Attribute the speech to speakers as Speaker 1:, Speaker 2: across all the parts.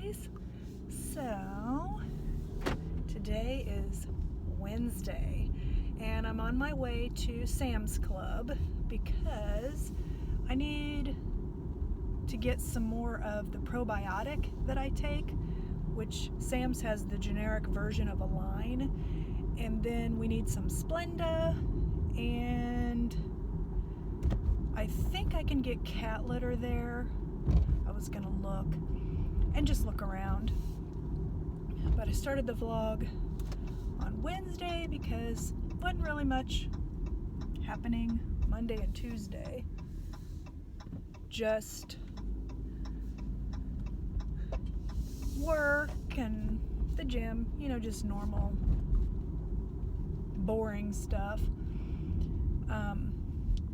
Speaker 1: guys. So today is Wednesday and I'm on my way to Sam's Club because I need to get some more of the probiotic that I take, which Sam's has the generic version of a line, and then we need some Splenda, and I think I can get cat litter there. I was gonna look and just look around, but I started the vlog on Wednesday because wasn't really much happening Monday and Tuesday. Just work and the gym, just normal boring stuff.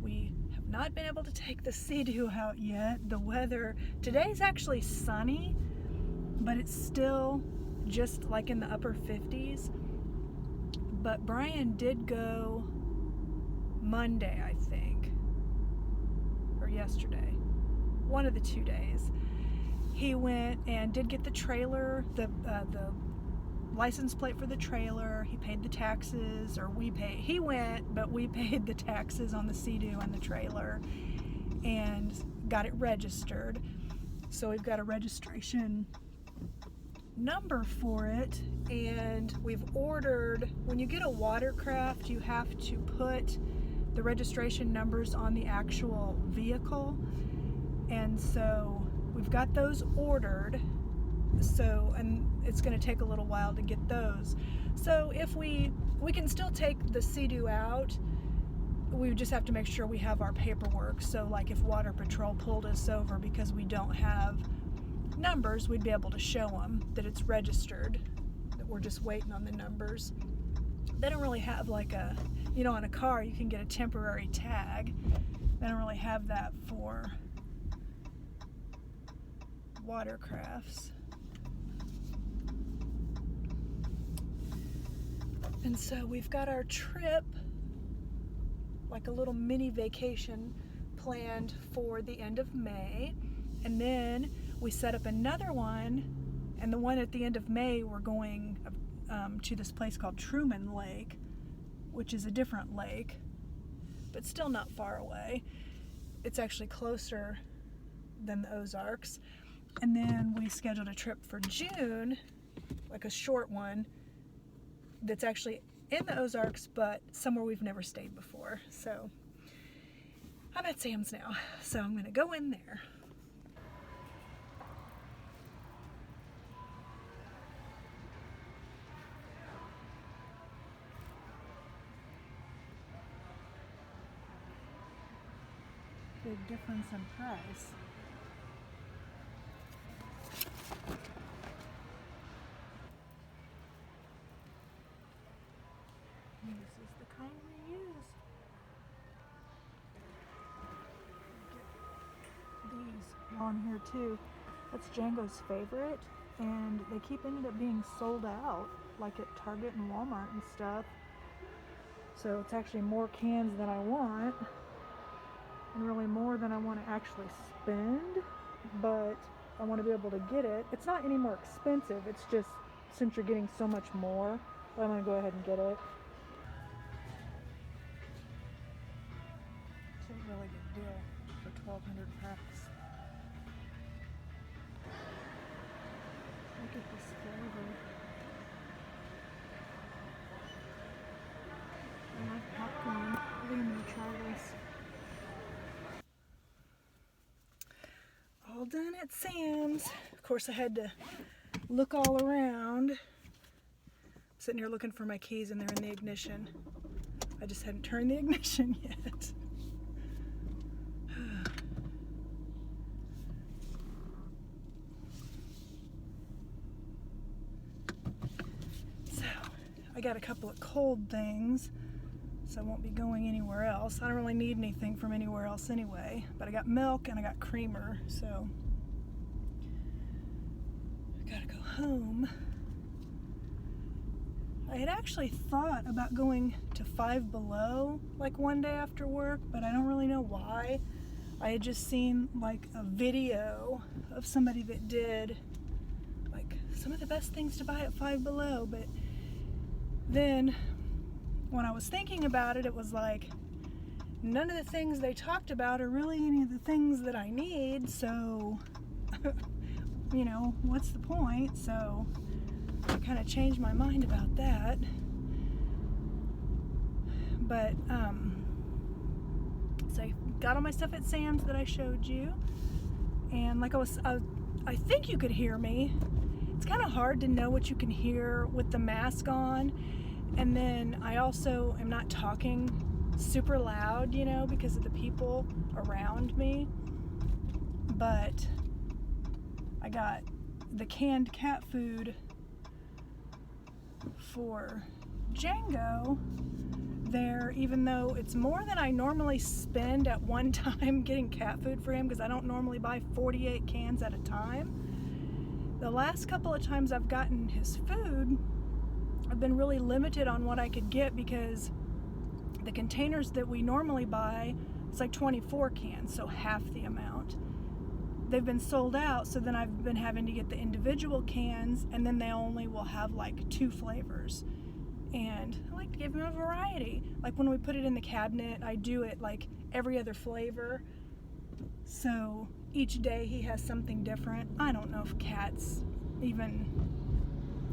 Speaker 1: We have not been able to take the Sea-Doo out yet. The weather today's actually sunny, but it's still just like in the upper 50s. But Brian did go Monday, I think, or yesterday, one of the 2 days. He went and did get the trailer, the license plate for the trailer. He paid the taxes, or he went, but we paid the taxes on the Sea-Doo and the trailer and got it registered. So we've got a registration number for it, and we've ordered, when you get a watercraft, you have to put the registration numbers on the actual vehicle, and so we've got those ordered. So, and it's going to take a little while to get those. So if we can still take the Sea-Doo out, we just have to make sure we have our paperwork. So like if Water Patrol pulled us over because we don't have numbers, we'd be able to show them that it's registered, that we're just waiting on the numbers. They don't really have like a, on a car you can get a temporary tag. They don't really have that for watercrafts. And so we've got our trip, like a little mini vacation, planned for the end of May. And then we set up another one, and the one at the end of May, we're going to this place called Truman Lake, which is a different lake, but still not far away. It's actually closer than the Ozarks. And then we scheduled a trip for June, like a short one, that's actually in the Ozarks, but somewhere we've never stayed before. So I'm at Sam's now, so I'm gonna go in there. Big difference in price. This is the kind we use. Get these on here too. That's Django's favorite, and they keep ended up being sold out, like at Target and Walmart and stuff. So it's actually more cans than I want, and really more than I want to actually spend, but I want to be able to get it. It's not any more expensive, it's just since you're getting so much more, I'm going to go ahead and get it. It's a really good deal for 1,200 packs. Look at this flavor. I like popcorn. I think I'm going to try this. All done at Sam's. Of course, I had to look all around. I'm sitting here looking for my keys and they're in the ignition. I just hadn't turned the ignition yet. So, I got a couple of cold things, so I won't be going anywhere else. I don't really need anything from anywhere else anyway, but I got milk and I got creamer, so I gotta go home. I had actually thought about going to Five Below like one day after work, but I don't really know why. I had just seen like a video of somebody that did some of the best things to buy at Five Below. But then when I was thinking about it, it was like, none of the things they talked about are really any of the things that I need, so you know, what's the point? So I kind of changed my mind about that. But so I got all my stuff at Sam's that I showed you, and like I think you could hear me. It's kind of hard to know what you can hear with the mask on, and then I also am not talking super loud, you know, because of the people around me. But I got the canned cat food for Django there, even though it's more than I normally spend at one time getting cat food for him, because I don't normally buy 48 cans at a time. The last couple of times I've gotten his food, I've been really limited on what I could get, because the containers that we normally buy, it's like 24 cans, so half the amount. They've been sold out, so then I've been having to get the individual cans, and then they only will have like 2 flavors. And I like to give him a variety. Like when we put it in the cabinet, I do it like every other flavor. So each day he has something different. I don't know if cats even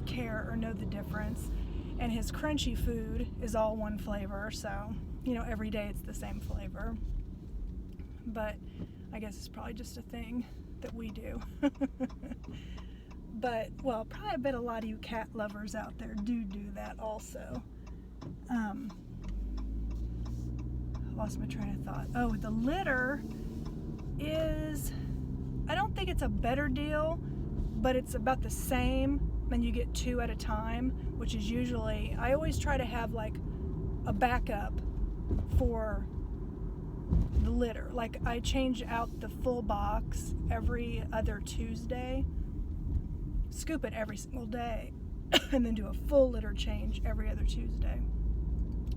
Speaker 1: care or know the difference. And his crunchy food is all one flavor, so, you know, every day it's the same flavor. But I guess it's probably just a thing that we do. But, well, probably I bet a lot of you cat lovers out there do that also. Lost my train of thought. Oh, the litter is, I don't think it's a better deal, but it's about the same, and you get 2 at a time, which is usually, I always try to have like a backup for the litter. Like I change out the full box every other Tuesday, scoop it every single day, and then do a full litter change every other Tuesday.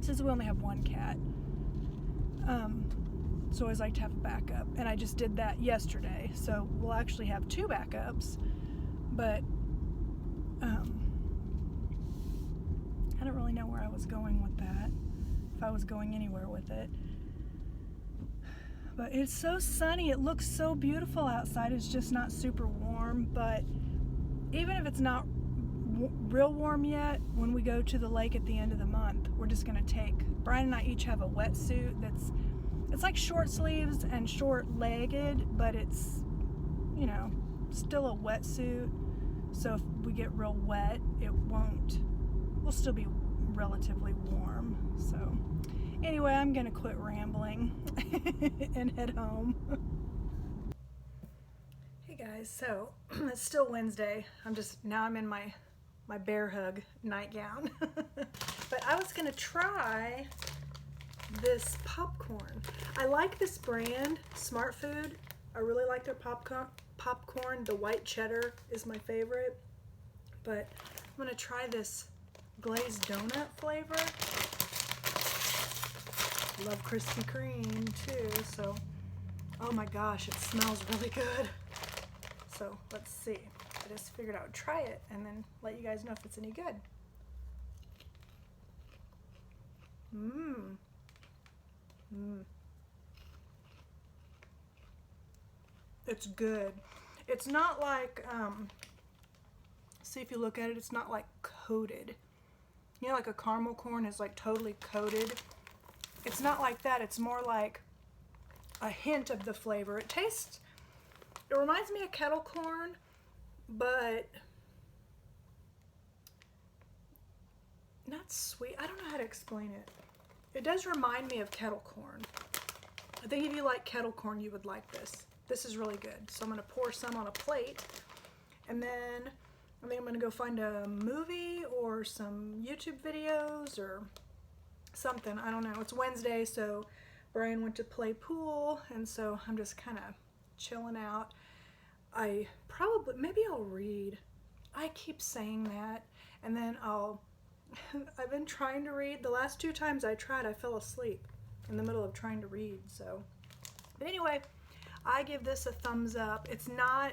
Speaker 1: Since we only have 1 cat, so I always like to have a backup, and I just did that yesterday, so we'll actually have 2 backups. But I don't really know where I was going with that, if I was going anywhere with it. But it's so sunny, it looks so beautiful outside. It's just not super warm, but even if it's not real warm yet, when we go to the lake at the end of the month, we're just gonna take, Brian and I each have a wetsuit it's like short sleeves and short legged, but it's, you know, still a wetsuit. So if we get real wet, we'll still be relatively warm. So anyway, I'm gonna quit rambling and head home. Hey guys, so it's still Wednesday. I'm in my bear hug nightgown. But I was gonna try this popcorn. I like this brand, Smart Food. I really like their popcorn. The white cheddar is my favorite. But I'm gonna try this glazed donut flavor. Love Krispy Kreme too, so oh my gosh, it smells really good. So let's see. I just figured I would try it and then let you guys know if it's any good. It's good. It's not like, see if you look at it, it's not like coated. You know, like a caramel corn is like totally coated. It's not like that. It's more like a hint of the flavor. It reminds me of kettle corn, but not sweet. I don't know how to explain it. It does remind me of kettle corn. I think if you like kettle corn, you would like this. This is really good. So I'm gonna pour some on a plate, and then I think I'm gonna go find a movie or some YouTube videos or something. I don't know. It's Wednesday, so Brian went to play pool, and so I'm just kind of chilling out. Maybe I'll read. I keep saying that, and then I've been trying to read. The last 2 times I tried, I fell asleep in the middle of trying to read, so. But anyway, I give this a thumbs up. It's not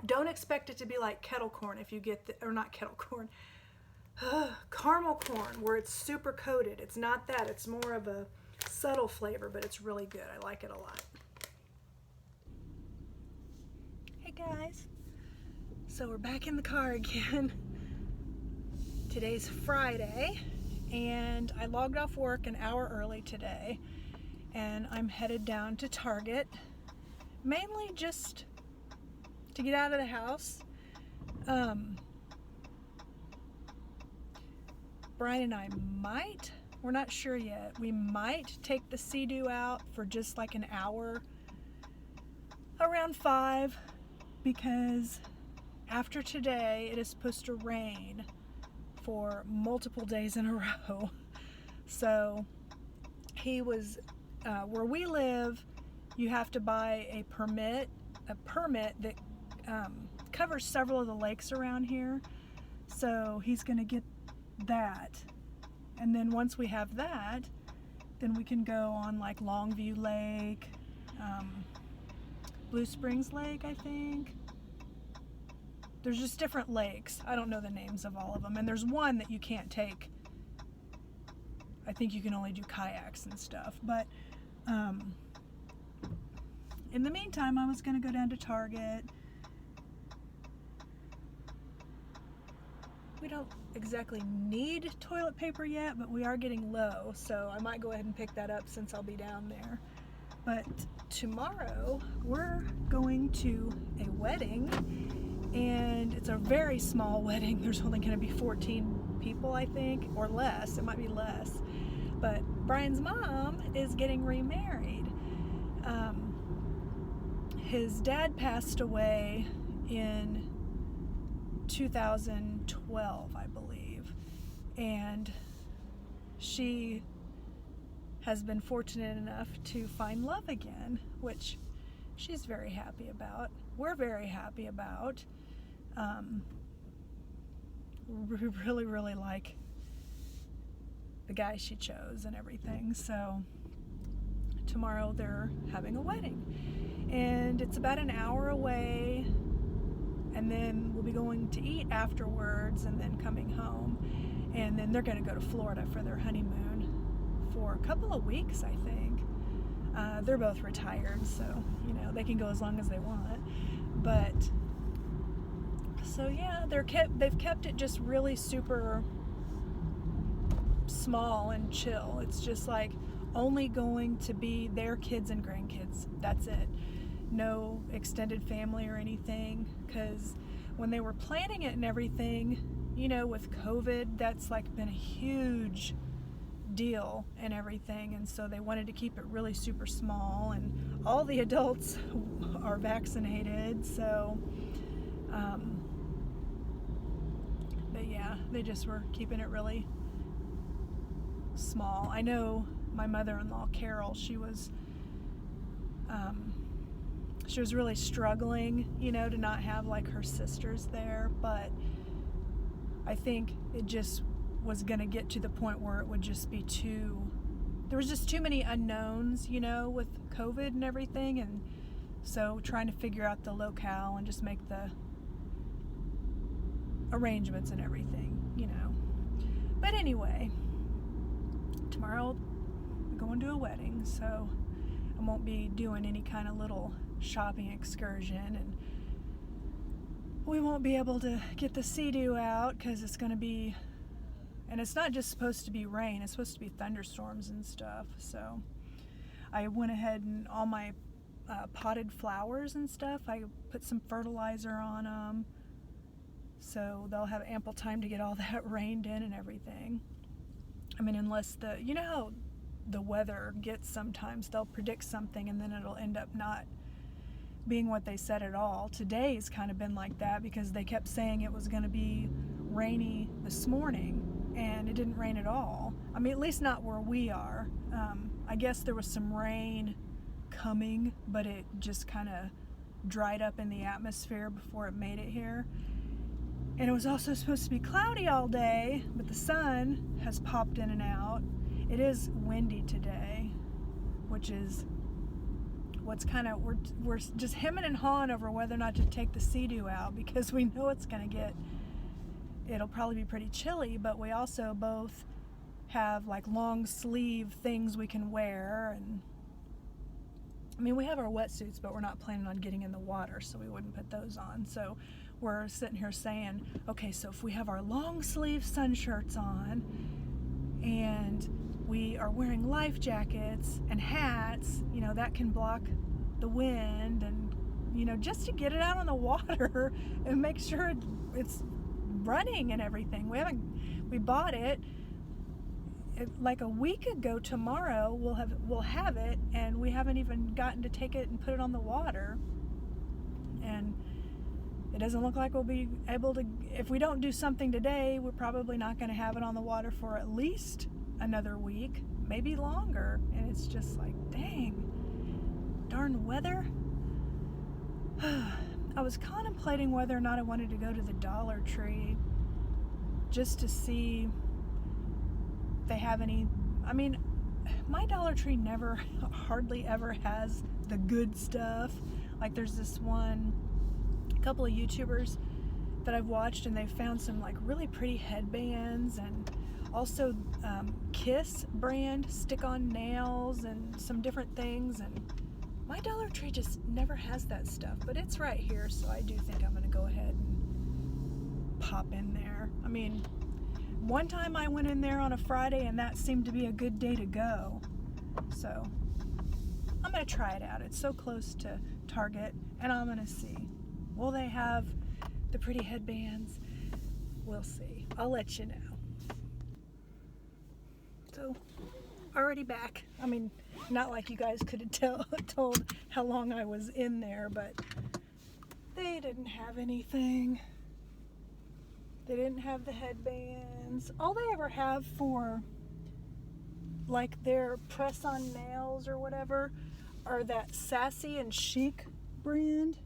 Speaker 1: Don't expect it to be like kettle corn if you get the, or not kettle corn, caramel corn where it's super coated. It's not that. It's more of a subtle flavor, but it's really good. I like it a lot. Hey guys, so we're back in the car again. Today's Friday, and I logged off work an hour early today, and I'm headed down to Target, mainly just to get out of the house. Brian and I we're not sure yet, we might take the Sea-Doo out for just like an hour around 5, because after today it is supposed to rain for multiple days in a row. So he was, where we live, you have to buy a permit that covers several of the lakes around here. So he's going to get that, and then once we have that, then we can go on like Longview Lake, Blue Springs Lake, I think. There's just different lakes. I don't know the names of all of them, and there's one that you can't take. I think you can only do kayaks and stuff, but in the meantime, I was going to go down to Target. We don't exactly need toilet paper yet, but we are getting low, so I might go ahead and pick that up since I'll be down there. But tomorrow we're going to a wedding, and it's a very small wedding. There's only going to be 14 people, I think, or less. It might be less. But Brian's mom is getting remarried. His dad passed away in 2012, I believe, and she has been fortunate enough to find love again, which she's very happy about. We're very happy about. We really, really like the guy she chose and everything. So tomorrow they're having a wedding, and it's about an hour away, and then we'll be going to eat afterwards and then coming home, and then they're going to go to Florida for their honeymoon for a couple of weeks, I think. They're both retired, so they can go as long as they want. But so yeah, they've kept it just really super small and chill. It's just like only going to be their kids and grandkids. That's it. No extended family or anything, because when they were planning it and everything, with COVID, that's like been a huge deal and everything, and so they wanted to keep it really super small, and all the adults are vaccinated, so but yeah, they just were keeping it really small. I know my mother-in-law Carol, she was really struggling, to not have like her sisters there, but I think it just was going to get to the point where it would just be there was just too many unknowns, with COVID and everything, and so trying to figure out the locale and just make the arrangements and everything, But anyway, tomorrow I'm going to a wedding, so I won't be doing any kind of little shopping excursion, and we won't be able to get the Sea-Doo out because it's going to be, and it's not just supposed to be rain, it's supposed to be thunderstorms and stuff. So I went ahead and all my potted flowers and stuff, I put some fertilizer on them, so they'll have ample time to get all that rained in and everything. I mean, unless how the weather gets sometimes, they'll predict something and then it'll end up not being what they said at all. Today's kind of been like that because they kept saying it was going to be rainy this morning, and it didn't rain at all. I mean, at least not where we are. I guess there was some rain coming, but it just kind of dried up in the atmosphere before it made it here. And it was also supposed to be cloudy all day, but the sun has popped in and out. It is windy today, which is we're just hemming and hawing over whether or not to take the Sea-Doo out, because we know it'll probably be pretty chilly, but we also both have like long sleeve things we can wear. And I mean, we have our wetsuits, but we're not planning on getting in the water, so we wouldn't put those on. So we're sitting here saying, okay, so if we have our long sleeve sun shirts on and we are wearing life jackets and hats, that can block the wind, and just to get it out on the water and make sure it's running and everything. We bought it like a week ago. Tomorrow we'll have it, and we haven't even gotten to take it and put it on the water. And it doesn't look like we'll be able to. If we don't do something today, we're probably not going to have it on the water for at least another week, maybe longer. And it's just like, dang, darn weather. I was contemplating whether or not I wanted to go to the Dollar Tree just to see if they have any. I mean, my Dollar Tree hardly ever has the good stuff. Like, there's this couple of YouTubers that I've watched, and they've found some like really pretty headbands, and also Kiss brand stick-on nails and some different things. And my Dollar Tree just never has that stuff, but it's right here, so I do think I'm going to go ahead and pop in there. I mean, one time I went in there on a Friday, and that seemed to be a good day to go. So I'm going to try it out. It's so close to Target, and I'm going to see. Will they have the pretty headbands? We'll see. I'll let you know. So, already back. I mean, not like you guys could have told how long I was in there, but they didn't have anything. They didn't have the headbands. All they ever have for like their press-on nails or whatever are that Sassy and Chic brand,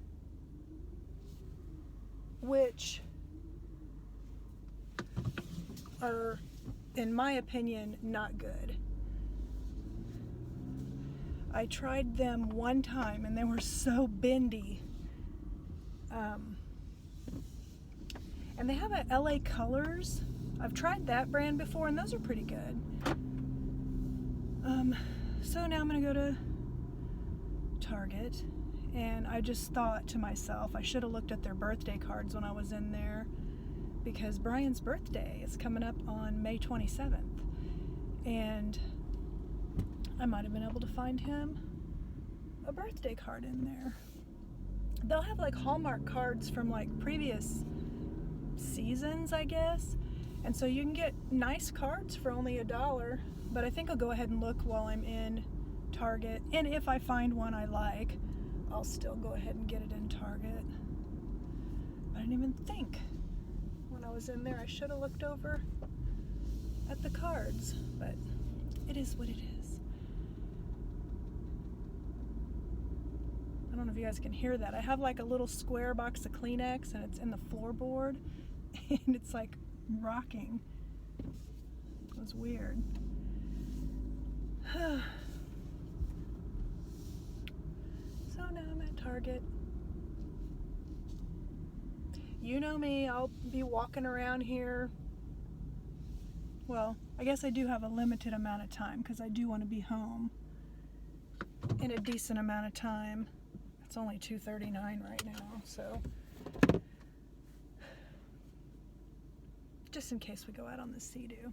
Speaker 1: which are, in my opinion, not good. I tried them one time and they were so bendy. And they have a LA Colors. I've tried that brand before, and those are pretty good. So now I'm gonna go to Target, and I just thought to myself, I should have looked at their birthday cards when I was in there, because Brian's birthday is coming up on May 27th, and I might have been able to find him a birthday card in there. They'll have like Hallmark cards from like previous seasons, I guess, and so you can get nice cards for only $1. But I think I'll go ahead and look while I'm in Target, and if I find one I like, I'll still go ahead and get it in Target. I didn't even think when I was in there I should have looked over at the cards, but it is what it is. I don't know if you guys can hear that. I have like a little square box of Kleenex, and it's in the floorboard, and it's like rocking. It was weird. So now I'm at Target. You know me, I'll be walking around here. Well, I guess I do have a limited amount of time, because I do want to be home in a decent amount of time. It's only 2:39 right now, so just in case we go out on the Sea-Doo,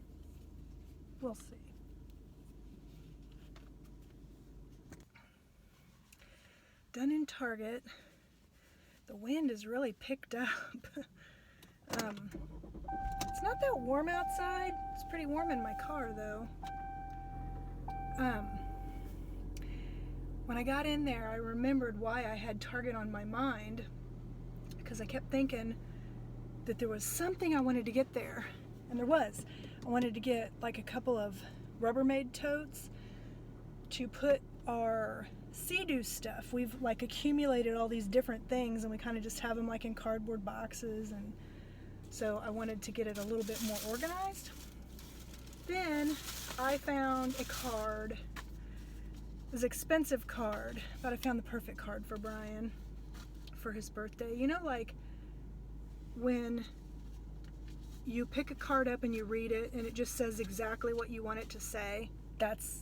Speaker 1: we'll see. Done in Target. The wind is really picked up. It's not that warm outside. It's pretty warm in my car though. When I got in there, I remembered why I had Target on my mind, because I kept thinking that there was something I wanted to get there, and there was. I wanted to get like a couple of Rubbermaid totes to put our Sea-Doo stuff. We've like accumulated all these different things, and we kind of just have them like in cardboard boxes, and so I wanted to get it a little bit more organized. Then I found a card this expensive card, but I found the perfect card for Brian for his birthday. You know, like when you pick a card up and you read it and it just says exactly what you want it to say? That's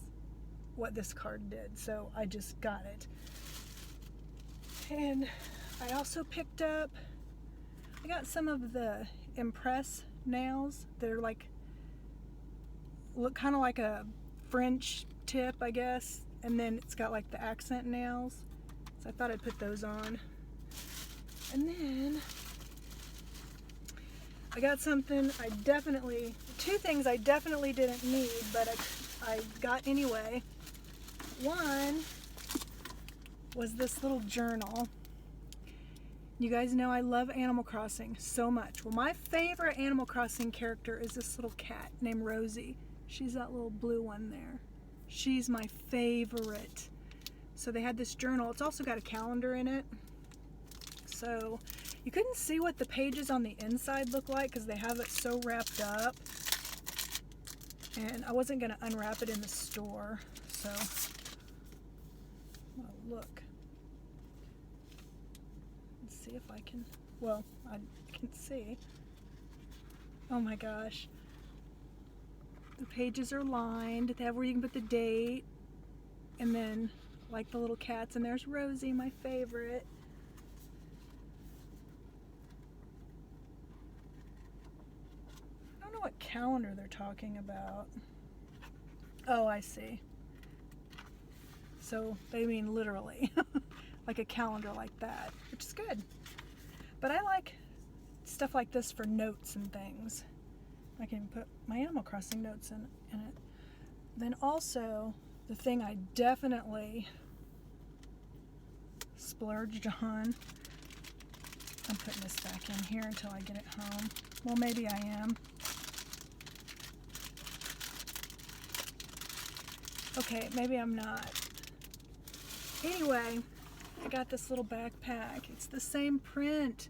Speaker 1: what this card did. So I just got it. And I also picked up, I got some of the Impress nails that are like, look kind of like a French tip, I guess. And then it's got like the accent nails. So I thought I'd put those on. And then I got something two things I definitely didn't need, but I got anyway. One was this little journal. You guys know I love Animal Crossing so much. Well, my favorite Animal Crossing character is this little cat named Rosie. She's that little blue one there. She's my favorite. So they had this journal. It's also got a calendar in it. So you couldn't see what the pages on the inside look like because they have it so wrapped up. And I wasn't going to unwrap it in the store. So, oh, look. Let's see if I can, well, I can see. Oh my gosh. The pages are lined. They have where you can put the date. And then, like the little cats. And there's Rosie, my favorite. I don't know what calendar they're talking about. Oh, I see. So they mean literally. Like a calendar like that, which is good. But I like stuff like this for notes and things. I can put my Animal Crossing notes in it. Then also, the thing I definitely splurged on, I'm putting this back in here until I get it home. Well, maybe I am. Okay, maybe I'm not. Anyway, I got this little backpack. It's the same print.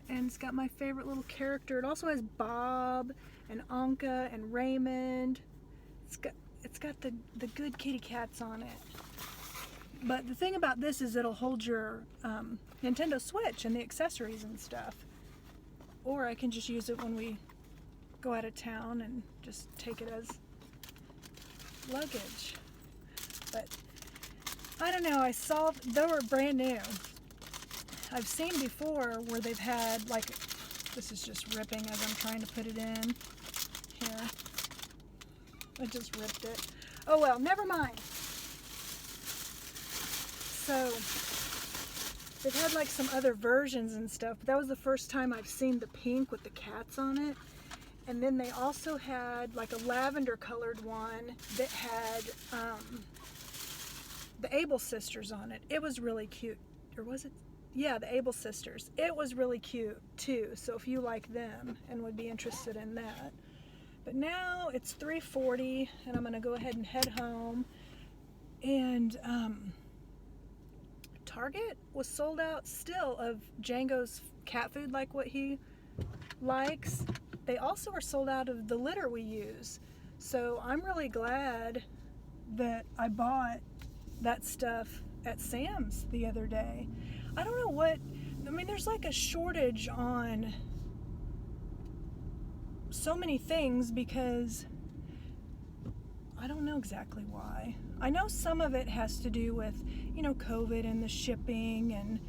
Speaker 1: And it's got my favorite little character. It also has Bob and Anka and Raymond. It's got the good kitty cats on it. But the thing about this is it'll hold your Nintendo Switch and the accessories and stuff. Or I can just use it when we go out of town and just take it as luggage. But I don't know, they were brand new. I've seen before where they've had, like, this is just ripping as I'm trying to put it in. Here. I just ripped it. Oh well, never mind. So, they've had like some other versions and stuff, but that was the first time I've seen the pink with the cats on it. And then they also had like a lavender colored one that had the Able sisters on it. It was really cute. Or was it? Yeah, the Able sisters. It was really cute too. So if you like them and would be interested in that. But now it's 3:40 and I'm gonna go ahead and head home. And Target was sold out still of Django's cat food, like what he likes. They also are sold out of the litter we use. So I'm really glad that I bought that stuff at Sam's the other day. I don't know what, I mean, there's like a shortage on so many things because I don't know exactly why. I know some of it has to do with, you know, COVID and the shipping and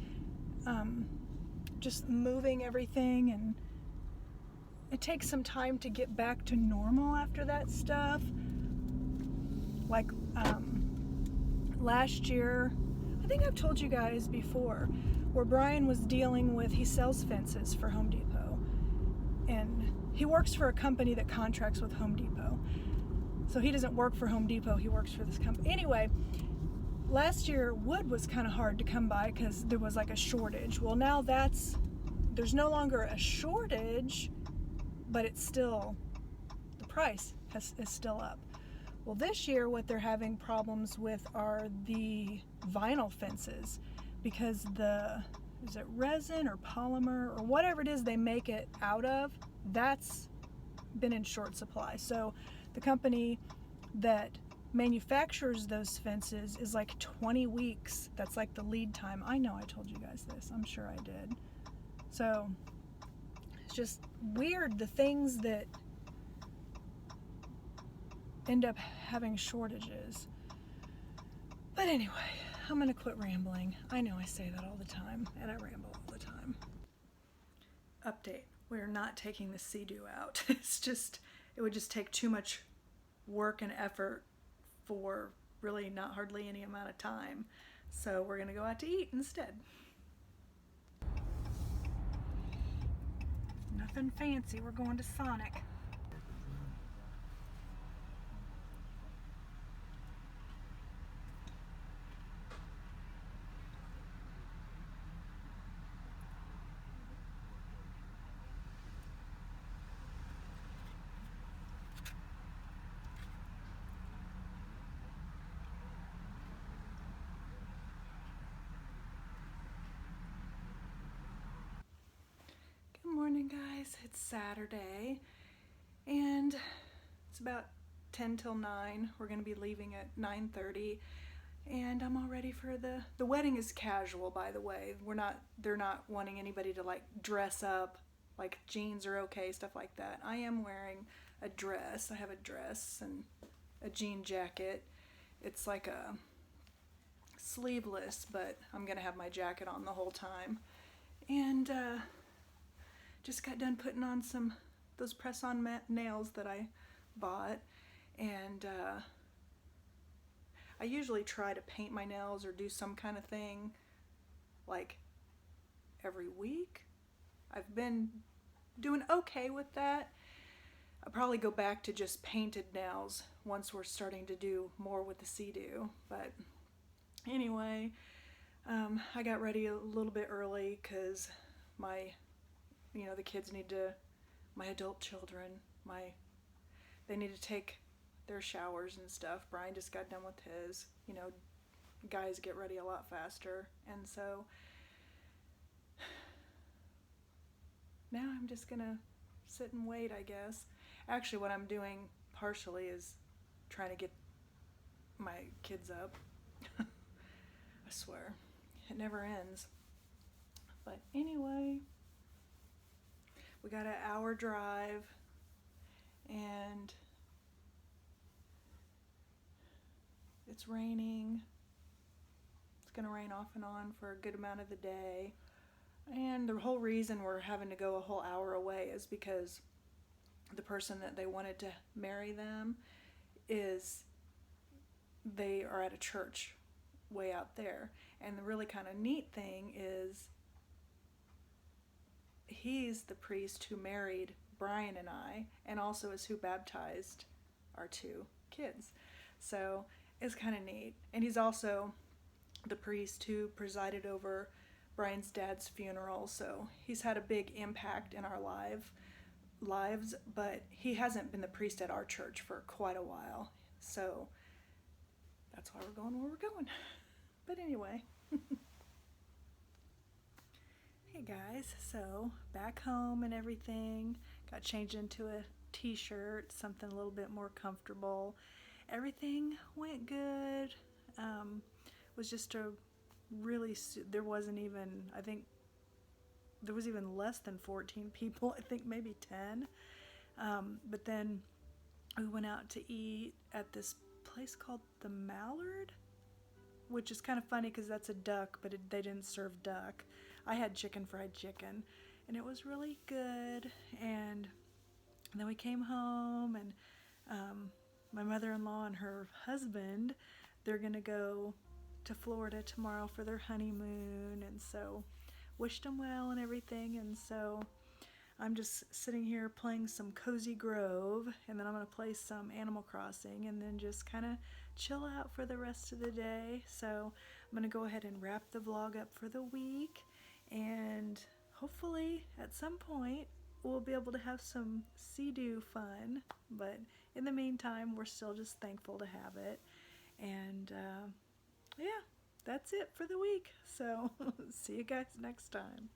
Speaker 1: just moving everything, and it takes some time to get back to normal after that stuff. Like last year, I think I've told you guys before, where Brian was dealing with, he sells fences for Home Depot, and he works for a company that contracts with Home Depot. So he doesn't work for Home Depot, he works for this company. Anyway, last year wood was kind of hard to come by because there was like a shortage. Well, now there's no longer a shortage, but it's still, the price is still up. Well, this year what they're having problems with are the vinyl fences, because is it resin or polymer or whatever it is they make it out of, that's been in short supply. So the company that manufactures those fences is like 20 weeks. That's like the lead time. I know I told you guys this. I'm sure I did. So it's just weird, the things that end up having shortages. But anyway, I'm gonna quit rambling. I know I say that all the time, and I ramble all the time. Update. We're not taking the Sea-Doo out. It would just take too much work and effort for really not hardly any amount of time. So we're gonna go out to eat instead. Nothing fancy, we're going to Sonic. Good morning, guys. It's Saturday and it's about 10 till 9. We're going to be leaving at 9:30 and I'm all ready for the wedding is casual, by the way. They're not wanting anybody to like dress up, like jeans are okay, stuff like that. I am wearing a dress. I have a dress and a jean jacket. It's like a sleeveless, but I'm going to have my jacket on the whole time. And just got done putting on those press-on nails that I bought, and I usually try to paint my nails or do some kind of thing like every week. I've been doing okay with that. I'll probably go back to just painted nails once we're starting to do more with the Sea-Doo. But anyway, I got ready a little bit early because the kids my adult children, they need to take their showers and stuff. Brian just got done with his. Guys get ready a lot faster. And so now I'm just gonna sit and wait, I guess. Actually, what I'm doing partially is trying to get my kids up. I swear, it never ends. But anyway, we got an hour drive and it's raining. It's gonna rain off and on for a good amount of the day. And the whole reason we're having to go a whole hour away is because the person that they wanted to marry them they are at a church way out there. And the really kind of neat thing is he's the priest who married Brian and I, and also is who baptized our two kids. So it's kind of neat. And he's also the priest who presided over Brian's dad's funeral. So he's had a big impact in our lives, but he hasn't been the priest at our church for quite a while. So that's why we're going where we're going. But anyway. Hey guys, so back home and everything. Got changed into a t-shirt, something a little bit more comfortable. Everything went good. Was just there wasn't even, I think there was even less than 14 people, I think maybe 10. But then we went out to eat at this place called the Mallard, which is kind of funny because that's a duck, but they didn't serve duck. I had fried chicken, and it was really good. And then we came home, and my mother-in-law and her husband, they're gonna go to Florida tomorrow for their honeymoon, and so wished them well and everything. And so I'm just sitting here playing some Cozy Grove, and then I'm gonna play some Animal Crossing, and then just kind of chill out for the rest of the day. So I'm gonna go ahead and wrap the vlog up for the week, and hopefully at some point we'll be able to have some Sea-Doo fun. But in the meantime, we're still just thankful to have it. And yeah, that's it for the week. So see you guys next time.